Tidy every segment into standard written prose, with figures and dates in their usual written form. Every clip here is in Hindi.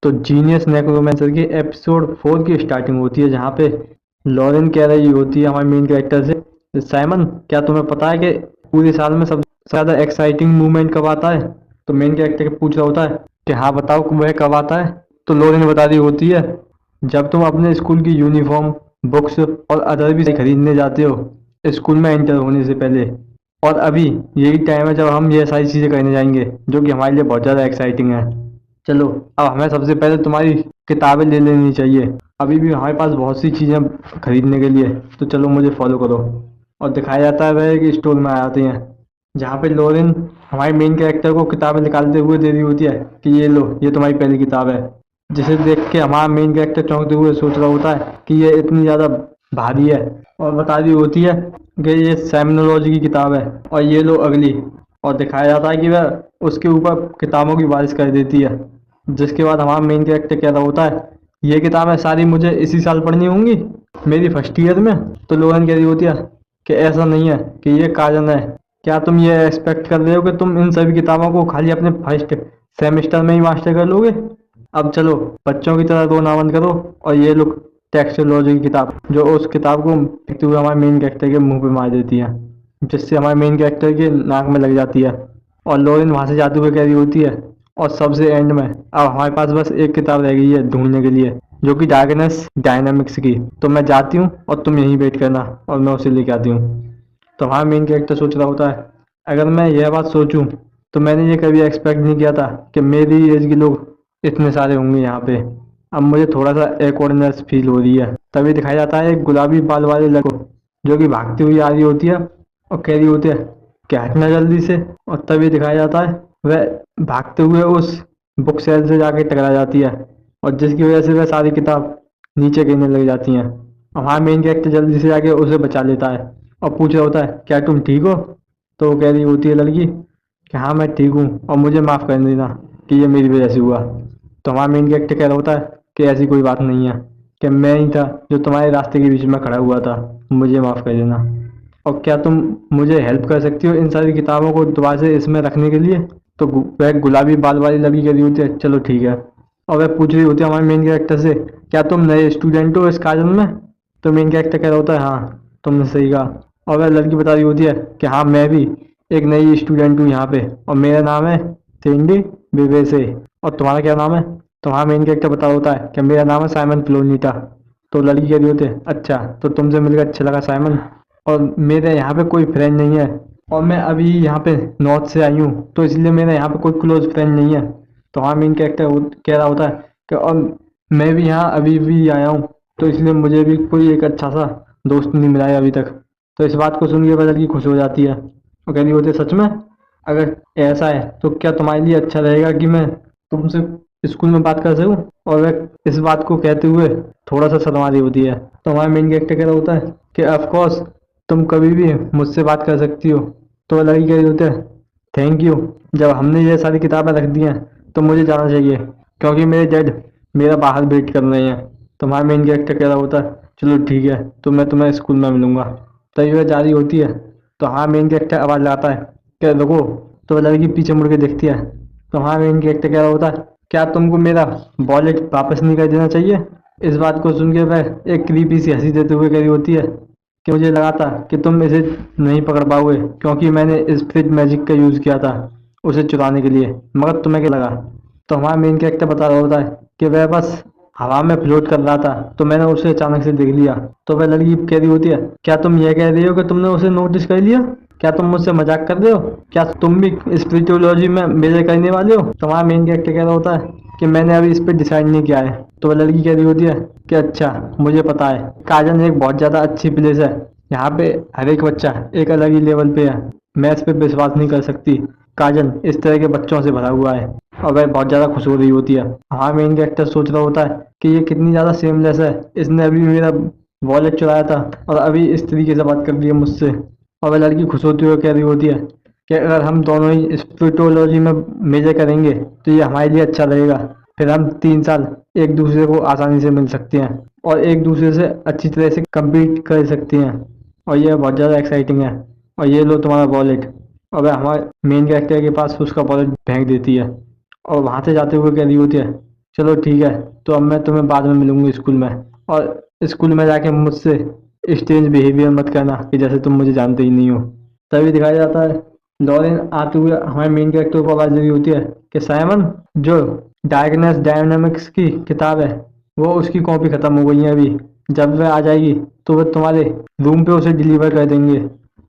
तो जीनियस नेक्रोमेंसर की एपिसोड 4 की स्टार्टिंग होती है, जहाँ पे लॉरेन कह रही होती है हमारे मेन कैरेक्टर से, साइमन क्या तुम्हें पता है कि पूरे साल में सबसे ज़्यादा एक्साइटिंग मूवमेंट कब आता है? तो मेन कैरेक्टर पूछ रहा होता है कि हाँ बताओ वह कब आता है। तो लॉरेन बता रही होती है, जब तुम अपने स्कूल की यूनिफॉर्म, बुक्स और अदर भी खरीदने जाते हो स्कूल में एंटर होने से पहले। और अभी यही टाइम है जब हम ये सारी चीज़ें करने जाएंगे, जो कि हमारे लिए बहुत ज़्यादा एक्साइटिंग है। चलो, अब हमें सबसे पहले तुम्हारी किताबें ले लेनी चाहिए। अभी भी हमारे पास बहुत सी चीज़ें खरीदने के लिए, तो चलो मुझे फॉलो करो। और दिखाया जाता है वह एक स्टोर में आ जाते हैं, जहाँ पे लोरिन हमारे मेन कैरेक्टर को किताबें निकालते हुए दे रही होती है कि ये लो, ये तुम्हारी पहली किताब है। जिसे देख के हमारा मेन कैरेक्टर चौंकते हुए सोच रहा होता है कि ये इतनी ज़्यादा भारी है, और बता रही होती है कि ये सेमिनोलॉजी की किताब है और ये लो अगली। और दिखाया जाता है कि वह उसके ऊपर किताबों की बारिश कर देती है, जिसके बाद हमारा मेन कैरेक्टर कह रहा होता है ये किताबें सारी मुझे इसी साल पढ़नी होंगी, मेरी फर्स्ट ईयर में। तो लोगन कह रही होती है कि ऐसा नहीं है, कि ये काजन है। क्या तुम ये एक्सपेक्ट कर रहे हो कि तुम इन सभी किताबों को खाली अपने फर्स्ट सेमेस्टर में ही मास्टर कर लोगे? अब चलो, बच्चों की तरह रोना बंद करो और ये लोग टेक्सोलॉजी की किताब, जो उस किताब को फेंकते हुए हमारे मेन कैरेक्टर के मुंह पे मार देती है, जिससे हमारे मेन कैरेक्टर के नाक में लग जाती है। और लोरिन वहां से जाते हुए कह रही होती है, और सबसे एंड में अब हमारे पास बस एक किताब रह गई है ढूंढने के लिए, जो कि डार्कनेस डायनामिक्स की। तो मैं जाती हूँ और तुम यहीं वेट करना, और मैं उसे लेके आती हूँ। तो हमारा मेन कैरेक्टर सोच रहा होता है, अगर मैं यह बात सोचूं तो मैंने ये कभी एक्सपेक्ट नहीं किया था कि मेरी एज के लोग इतने सारे होंगे यहाँ पे। अब मुझे थोड़ा सा एक्वर्डनेस फील हो रही है। तभी दिखाया जाता है एक गुलाबी बाल वाले लड़को, जो कि भागती हुई आ रही होती है और कह रही होती है कि हटना जल्दी से। और तभी दिखाया जाता है वह भागते हुए उस बुक सेल से जाके टकरा जाती है, और जिसकी वजह से वह सारी किताब नीचे गिरने लग जाती हैं। और हमारा मेन कैरेक्टर जल्दी से जाके उसे बचा लेता है और पूछ रहा होता है क्या तुम ठीक हो? तो वो कह रही होती है लड़की कि हाँ मैं ठीक हूँ, और मुझे माफ़ कर देना कि ये मेरी वजह से हुआ। तो हमारा मेन कैरेक्टर कह रहा होता है कि ऐसी कोई बात नहीं है, कि मैं ही था जो तुम्हारे रास्ते के बीच में खड़ा हुआ था, मुझे माफ़ कर देना। और क्या तुम मुझे हेल्प कर सकती हो इन सारी किताबों को दोबारा से इसमें रखने के लिए? तो वह गुलाबी बाल वाली लड़की कह रही होती है चलो ठीक है। और वह पूछ रही होती है हमारे मेन कैरेक्टर से, क्या तुम नए स्टूडेंट हो इस कॉलेज में? तो मेन कैरेक्टर कह रहा होता है हाँ तुमने सही कहा। और वह लड़की बता रही होती है कि हाँ मैं भी एक नई स्टूडेंट हूँ यहाँ पे, और मेरा नाम है सेंडी विवेसे। और तुम्हारा क्या नाम है? तो हाँ मेन कैरेक्टर बता रहा होता है कि मेरा नाम है साइमन फ्लोनीटा। तो लड़की कह रही होती है अच्छा, तो तुमसे मिलकर अच्छा लगा साइमन, और मेरे यहाँ पे कोई फ्रेंड नहीं है, और मैं अभी यहाँ पे नॉर्थ से आई हूँ, तो इसलिए मेरे यहाँ पे कोई क्लोज फ्रेंड नहीं है। तो हाँ मेन कैरेक्टर कह रहा होता है कि और मैं भी यहाँ अभी भी आया हूँ, तो इसलिए मुझे भी कोई एक अच्छा सा दोस्त नहीं मिला है अभी तक। तो इस बात को सुन के वह लड़की खुश हो जाती है और कह रही होती है सच में? अगर ऐसा है तो क्या तुम्हारे लिए अच्छा रहेगा कि मैं तुमसे स्कूल में बात कर सकूं? और वह इस बात को कहते हुए थोड़ा सा शर्मा रही होती है। तो हमारा मेन कैरेक्टर कह रहा होता है कि ऑफ कोर्स तुम कभी भी मुझसे बात कर सकती हो। तो वह लड़की कह रही होती है थैंक यू, जब हमने ये सारी किताबें रख दी हैं तो मुझे जाना चाहिए, क्योंकि मेरे डैड मेरा बाहर वेट कर रहे हैं। तो हमारा मेन कैरेक्टर कह रहा होता है चलो ठीक है, तो मैं तुम्हें स्कूल में मिलूंगा। तभी वह जा रही होती है, तो हाँ मेन कैरेक्टर आवाज़ लगाता है क्या रुको। तो वह लड़की पीछे मुड़ के देखती है, तो हाँ मेन कैरेक्टर कह रहा होता है क्या तुमको मेरा वॉलेट वापस नहीं कर देना चाहिए? इस बात को सुन के वह एक क्रीपी सी हंसी देते हुए कह रही होती है कि मुझे लगा था कि तुम इसे नहीं पकड़ पाओगे, क्योंकि मैंने स्पिरिट मैजिक का यूज़ किया था उसे चुराने के लिए, मगर तुम्हें क्या लगा? तो हमारा मेन कैरेक्टर बता रहा होता है कि वह बस हवा में फ्लोट कर रहा था, तो मैंने उसे अचानक से देख लिया। तो वह लड़की कह रही होती है क्या तुम यह कह रही हो कि तुमने उसे नोटिस कर लिया? क्या तुम मुझसे मजाक कर रहे हो? क्या तुम भी स्पिरिचुअलॉजी में मेजर करने वाले हो? तो हमारा मेन कैरेक्टर कह रहा होता है कि मैंने अभी इस पर डिसाइड नहीं किया है। तो वह लड़की कह रही होती है कि अच्छा मुझे पता है, काजन एक बहुत ज़्यादा अच्छी प्लेस है, यहाँ पे हर एक बच्चा एक अलग ही लेवल पे है, मैं इस पर विश्वास नहीं कर सकती, काजन इस तरह के बच्चों से भरा हुआ है। और वह बहुत ज़्यादा खुश हो रही होती है। हमारा मेन कैरेक्टर सोच रहा होता है कि ये कितनी ज़्यादा सेमलेस है, इसने अभी मेरा वॉलेट चुराया था और अभी इस तरीके से बात कर रही है मुझसे। और वह लड़की खुश होती हुई कह रही होती है कि अगर हम दोनों ही स्पिरिटोलॉजी में मेजर करेंगे तो ये हमारे लिए अच्छा रहेगा, फिर हम 3 साल एक दूसरे को आसानी से मिल सकते हैं और एक दूसरे से अच्छी तरह से compete कर सकते हैं, और ये बहुत ज़्यादा एक्साइटिंग है। और ये लो तुम्हारा वॉलेट। और वह हमारे मेन कैरेक्टर के पास उसका वॉलेट फेंक देती है, और वहाँ से जाते हुए कह रही होती है चलो ठीक है, तो अब मैं तुम्हें बाद में मिलूंगी स्कूल में। और स्कूल में जाके मुझसे स्ट्रेंज बिहेवियर मत करना कि जैसे तुम मुझे जानते ही नहीं हो। तभी दिखाया जाता है लॉरेन आते हुए हमारे मेन कैरेक्टर को आवाज देरी होती है कि साइमन, जो डायगनस डायनामिक्स की किताब है वो उसकी कॉपी खत्म हो गई है अभी। जब वह आ जाएगी तो वह तुम्हारे रूम पे उसे डिलीवर कर देंगे।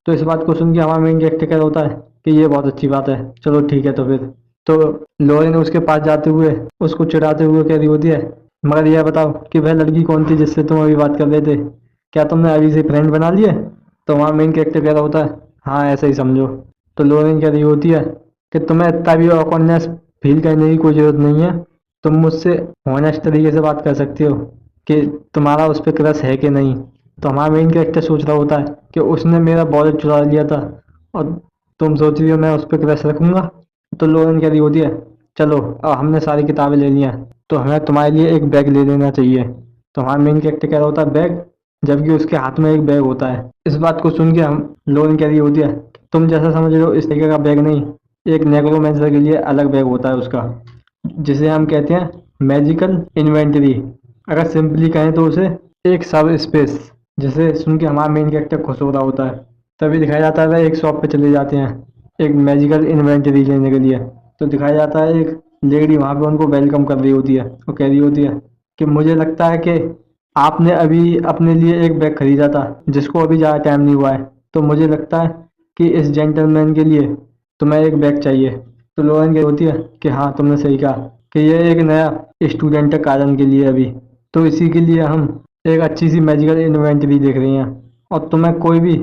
तो इस बात को सुन के हमारा मेन कैरेक्टर क्या होता है कि ये बहुत अच्छी बात है, चलो ठीक है। तो फिर तो लॉरेन उसके पास जाते हुए उसको चिढ़ाते हुए कह रही होती है, मगर यह बताओ कि वह लड़की कौन थी जिससे तुम अभी बात कर रहे थे? क्या तुमने अभी से फ्रेंड बना लिए? तो वहाँ मेन कैरेक्टर कह रहा होता है, हाँ ऐसा ही समझो। तो लॉरेन कह रही होती है कि तुम्हें इतना भी ऑकवर्डनेस फील करने की कोई जरूरत नहीं है। तुम मुझसे ऑनेस्ट तरीके से बात कर सकते हो कि तुम्हारा उस पर क्रश है कि नहीं। तो हमारा मेन कैरेक्टर सोच रहा होता है कि उसने मेरा वॉलेट चुरा लिया था और तुम सोच रही हो मैं उस पर क्रश रखूंगा। तो लोगन कह रही होती है, चलो अब हमने सारी किताबें ले ली हैं तो हमें तुम्हारे लिए एक बैग ले लेना चाहिए। तो हमारा मेन कैरेक्टर कह रहा होता है बैग, जबकि उसके हाथ में एक बैग होता है। इस बात को सुन के हम लोगन कह रही होती है, तुम जैसा समझ रहे हो इस तरीके का बैग नहीं, एक नेक्रोमेंसर के लिए अलग बैग होता है उसका, जिसे हम कहते हैं मैजिकल इन्वेंटरी। अगर सिंपली कहें तो उसे एक सब स्पेस। जिसे सुन के हमारा मेन कैरेक्टर खुश हो रहा होता है। तभी दिखाया जाता है वह एक शॉप पे चले जाते हैं एक मैजिकल इन्वेंटरी लेने के लिए। तो दिखाया जाता है एक लेडी वहां पे उनको वेलकम कर रही होती है और कह रही होती है कि मुझे लगता है कि आपने अभी अपने लिए एक बैग खरीदा था जिसको अभी ज़्यादा टाइम नहीं हुआ है। तो मुझे लगता है कि इस जेंटलमैन के लिए तुम्हें एक बैग चाहिए। तो लोगन की होती है कि हाँ तुमने सही कहा कि ये एक नया स्टूडेंट है कारण के लिए अभी, तो इसी के लिए हम एक अच्छी सी मैजिकल इन्वेंटरी देख रही हैं। और तुम्हें कोई भी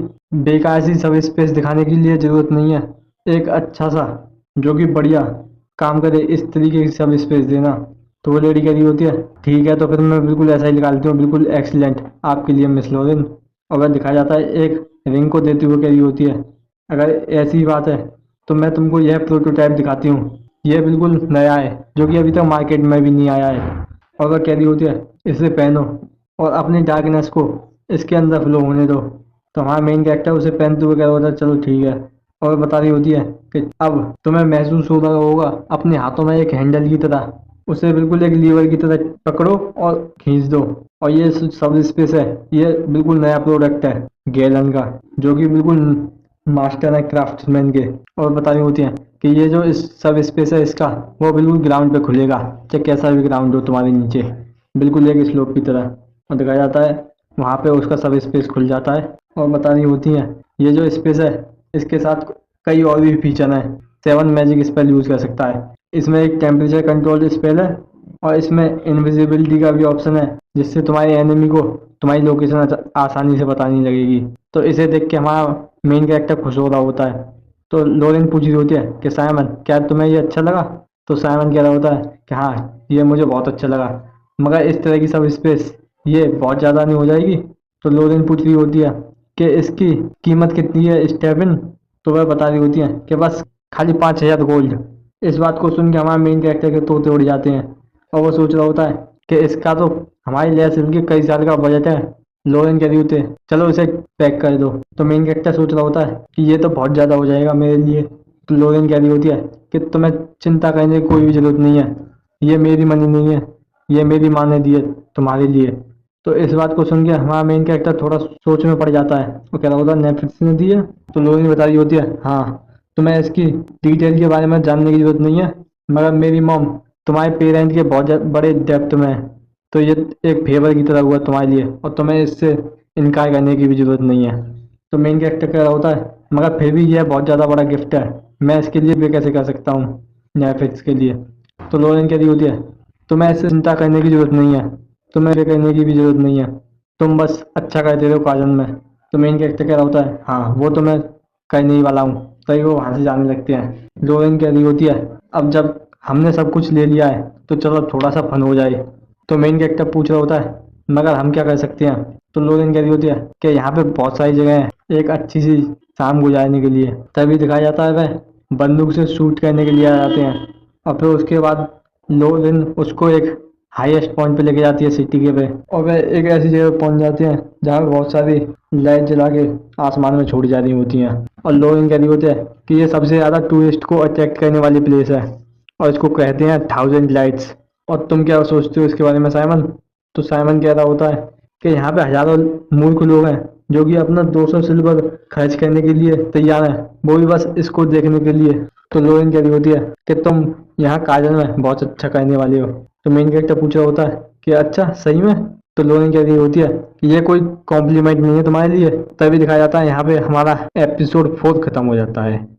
बेकार सी सब स्पेस दिखाने की लिए जरूरत नहीं है, एक अच्छा सा जो कि बढ़िया काम करे इस तरीके की सब स्पेस देना। तो वो लेडी कह रही होती है, ठीक है तो फिर मैं बिल्कुल ऐसा ही निकालती हूँ, बिल्कुल एक्सीलेंट आपके लिए मिस लोरेन। और वह दिखाया जाता है एक रिंग को देते हुए कह रही होती है, अगर ऐसी बात है तो मैं तुमको यह प्रोटोटाइप दिखाती हूँ। यह बिल्कुल नया है जो कि अभी तक मार्केट में भी नहीं आया है। और वह कह रही होती है, इसे पहनो और अपनी डार्कनेस को इसके अंदर फ्लो होने दो। तो हमारा मेन कैरेक्टर उसे पहनते हुए कह रहा होता है, चलो ठीक है। और बता रही होती है कि अब तुम्हें महसूस हो रहा होगा अपने हाथों में एक हैंडल की तरह, उसे बिल्कुल एक लीवर की तरह पकड़ो और खींच दो। और ये सब स्पेस है, ये बिल्कुल नया प्रोडक्ट है गैलन का, जो कि बिल्कुल मास्टर है क्राफ्ट्समैन के। और बता रही होती हैं कि ये जो इस सब स्पेस है इसका, वो बिल्कुल ग्राउंड पे खुलेगा, चाहे कैसा भी ग्राउंड हो तुम्हारे नीचे, बिल्कुल एक स्लोप की तरह। और दिखाया जाता है वहाँ पे उसका सब स्पेस खुल जाता है। और बता रही होती हैं ये जो स्पेस है इसके साथ कई और भी फीचर हैं। 7 मैजिक स्पेल यूज कर सकता है, इसमें एक टेम्परेचर कंट्रोल स्पेल है और इसमें इनविजिबिलिटी का भी ऑप्शन है, जिससे तुम्हारे एनिमी को तुम्हारी लोकेशन आसानी से पता नहीं लगेगी। तो इसे देख के हमारा मेन कैरेक्टर खुश हो रहा होता है। तो लोरेन पूछ रही होती है कि साइमन क्या तुम्हें ये अच्छा लगा? तो साइमन कह रहा होता है कि हाँ ये मुझे बहुत अच्छा लगा, मगर इस तरह की सब स्पेस ये बहुत ज़्यादा नहीं हो जाएगी? तो लोरेन पूछ रही होती है कि इसकी कीमत कितनी है स्टेबिन? तो वह बता रही होती है कि बस खाली 5,000 गोल्ड। इस बात को सुन के हमारे मेन कैरेक्टर के तोते उड़ जाते हैं और वो सोच रहा होता है कि इसका तो हमारी लेस इनके कई साल का बजट है। लोरेन कह रही होती है चलो इसे पैक कर दो। तो मेन कैरेक्टर सोच रहा होता है कि ये तो बहुत ज़्यादा हो जाएगा मेरे लिए। तो लोरेन कह रही होती है कि तुम्हें चिंता करने की कोई भी जरूरत नहीं है, ये मेरी मनी नहीं है, ये मेरी माँ ने दी है तुम्हारे लिए। तो इस बात को सुन के हमारा मेन कैरेक्टर थोड़ा सोच में पड़ जाता है। वो कह रहा होता है नेटफ्लिक्स ने दी है? तो लोरेन बता रही होती है हाँ, तुम्हें इसकी डिटेल के बारे में जानने की जरूरत नहीं है, मगर मेरी मॉम तुम्हारे पेरेंट के बहुत बड़े डेप्थ में है, तो ये एक फेवर की तरह हुआ तुम्हारे लिए और तुम्हें इससे इनकार करने की भी जरूरत नहीं है। तो मेन कैरेक्टर कह रहा होता है मगर फिर भी यह बहुत ज़्यादा बड़ा गिफ्ट है, मैं इसके लिए भी कैसे कर सकता हूँ नेटफ्लिक्स के लिए? तो लोरेन कह रही होती है तुम्हें ऐसे चिंता करने की जरूरत नहीं है, तुम्हें ये करने की भी जरूरत नहीं है, तुम बस अच्छा करते रहो काजन में। तो मेन कैरेक्टर कह रहा होता है हाँ वो तो मैं करने ही वाला हूँ। तभी वो वहाँ से जाने लगते हैं। लोरेन कह रही होती है अब जब हमने सब कुछ ले लिया है तो चलो अब थोड़ा सा फन हो जाए। तो मेन कैरेक्टर पूछ रहा होता है मगर हम क्या कर सकते हैं? तो लोरेन कह रही होती है कि यहाँ पे बहुत सारी जगह है एक अच्छी सी शाम गुजारने के लिए। तभी दिखाया जाता है वह बंदूक से शूट करने के लिए आ जाते हैं और फिर उसके बाद लोरेन उसको एक हाईएस्ट पॉइंट पे लेके जाती है सिटी के पे। और वह एक ऐसी जगह पे पहुंच जाते हैं जहाँ पे बहुत सारी लाइट जला के आसमान में छोड़ी जा रही होती हैं। और लोरेन कह रही होती है कि ये सबसे ज़्यादा टूरिस्ट को अट्रैक्ट करने वाली प्लेस है और इसको कहते हैं 1000 लाइट्स। और तुम क्या सोचते हो इसके बारे में साइमन? तो साइमन कह रहा होता है कि यहाँ पे हजारों मूर्ख लोग हैं जो कि अपना 200 सिल्वर खर्च करने के लिए तैयार हैं, वो भी बस इसको देखने के लिए। तो लोरिन कह रही होती है कि तुम यहाँ काजल में बहुत अच्छा करने वाले हो। तो मेन कैरेक्टर पूछ रहा होता है कि अच्छा सही में? तो लोरिन कह रही होती है कि ये कोई कॉम्प्लीमेंट नहीं है तुम्हारे लिए। तभी दिखाया जाता है यहाँ पे हमारा एपिसोड 4 खत्म हो जाता है।